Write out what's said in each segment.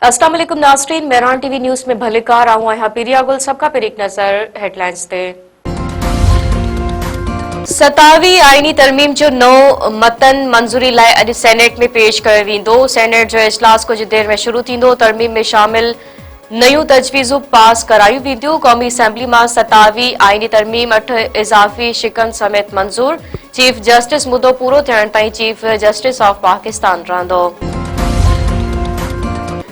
अस्सलाम वालेकुम नाज़रीन, मेहरान टीवी न्यूज़ में भलेकार आऊं आहियां पिरिया गुल। सबका पर एक नज़र हेडलाइंस ते। 27वीं आईनी तरमीम जो नओं मतन मंजूरी लाइ अॼु सेनेट में पेश कयो वेंदो। सेनेट जो इजलास कुछ देर में शुरू थींदो। तरमीम में शामिल नयूं तजवीज़ूं पास करायूं वेंदियूं। कौमी असेंबली मां 27वीं आईनी तरमीम 8 इज़ाफ़ी शिकन समेत मंजूर। चीफ जस्टिस मुद्दो पूरो थियण ताईं चीफ जस्टिस ऑफ पाकिस्तान रहंदो।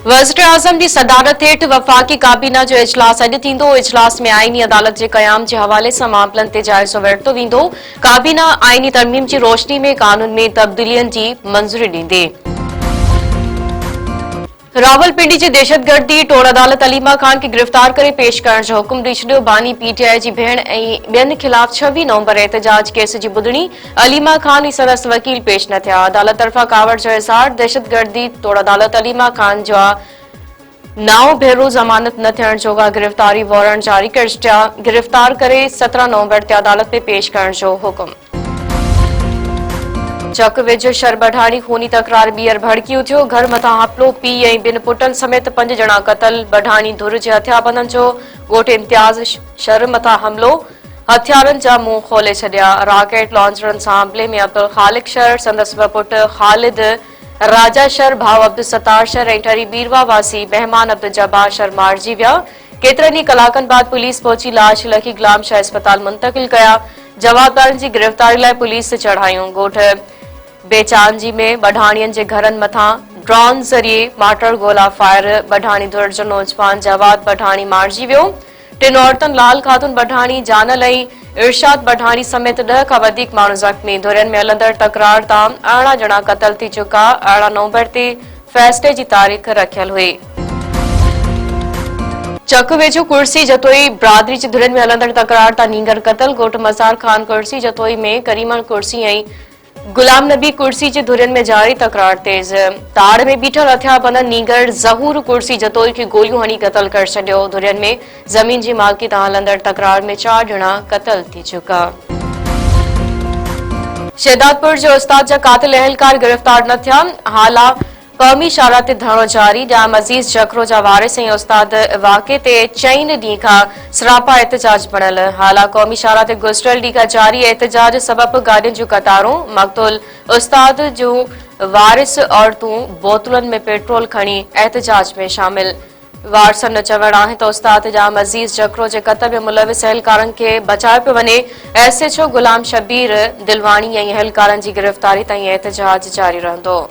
वज़ीर आज़म की सदारत हेठ वफ़ाक़ी काबीना जो इजलास अॼु थींदो। इजलास में आईनी अदालत के क़याम के हवाले से मामलन ते जाइज़ो वरितो वेंदो। काबीना आईनी तरमीम की रोशनी में कानून में तब्दीलियन की मंजूरी ॾींदी। रावलपिंडी की दहशतगर्दी टोड़ अदालत अलीमा खान की गिरफ्तार करे पेश करण जो हुकुम ॾेई छॾियो। बानी पीटीआई की भेण ऐं ॿियनि खिलाफ़ 26 नवंबर एहतजाज केस की ॿुधणी। अलीमा खान ऐं संदसि वकील पेश न थिया। अदालत तरफ़ां कावड़ जो इज़हार। दहशतगर्दी टोड़ अदालत अलीमा खान जा नाओ भेरो जमानत न थियण जोगा गिरफ्तारी वारंट जारी करे छॾिया। गिरफ्तार करे 17 नवंबर ते अदालत में पेश करण जो हुकुम। चक वेझो शर बढ़ाणी खूनी तकरार ॿीहर भड़की उथियो। घर मथां हपलो, पीउ ऐं ॿिनि पुटनि समेत 5 ॼणा क़तल। बढ़ाणी धुर जे हथियारबंदनि जो ॻोठ इम्तियाज़ शर मथां हमलो, हथियारनि जा मुंह खोले छॾिया। रॉकेट लॉन्चरनि सां हमले में अब्दुल ख़ालिक शर, संदसि ॿ पुट ख़ालिद राजा शर, भाउ अब्दुल सत्तार शर ऐं ठरी बीरवा वासी मेहमान अब्दुल जब्बार शर मारिजी विया। केतिरनि ई कलाकनि बाद पुलिस पहुची लाश लखी गुलाम शाह अस्पताल मुंतकिल कया। जवाबदारनि जी गिरफ़्तारी लाइ पुलिस चढ़ायूं। ॻोठ बेचांजी में बढ़ाणियनि जे घरनि मथां ड्रोन ज़रिए माटर गोला फायर। बढ़ाणी धुर जो नौजवान जवाद बढ़ाणी मारिजी वियो। 3 औरतुनि लाल खातून बढ़ाणी, जानल ऐं इरशाद बढ़ाणी समेत 10 खां वधीक माण्हू ज़ख़्मी। धुरनि में हलंदड़ तकरार तां 18 ॼणा क़तल थी चुका। 18 नवंबर ते फ़ैसिले जी तारीख़ रखियल हुई। चक वेझो कुर्सी जतोई बिरादरी जी धुरनि में हलंदड़ तकरार तां नींगर क़तल। ॻोठ मज़ार खान कुर्सी जतोई में करीमन कुर्सी ऐं गुलाम नबी कुर्सी जी धुरनि में जारी तकरार तेज। ताड़ में बीठल हथियारबंदनि नींगर ज़हूर कुर्सी जतोई खे गोलियूं हणी क़तल करे छॾियो। धुरनि में ज़मीन जी मालिकी तां हलंदड़ तकरार में 4 ॼणा क़तल थी चुका। शहदादपुर जो उस्ताद जा कातिल अहलकार गिरफ्तार न थिया। हाला क़ौमी शाहरा ते धरणो जारी। जाम अज़ीज़ जखरो जा वारिस ऐं उस्ताद वाक़े ते 4 ॾींहं खां सरापा एहतजाज बणियल। हाला क़ौमी शाहरा ते गुज़िरियल ॾींहं खां जारी एहतजाज सबबि गाॾियुनि जूं कतारूं। मक़तूल उस्ताद जूं वारिस औरतूं बोतलुनि में पेट्रोल खणी एहतजाज में शामिल। वारसनि जो चवणु आहे त उस्ताद जाम अज़ीज़ जखरो जे क़त्ल में मुलविस अहलकारनि खे बचायो पियो वञे। SHO गुलाम शबीर दिलवाणी ऐं अहलकारनि जी गिरफ़्तारी ताईं एहतजाज जारी रहंदो।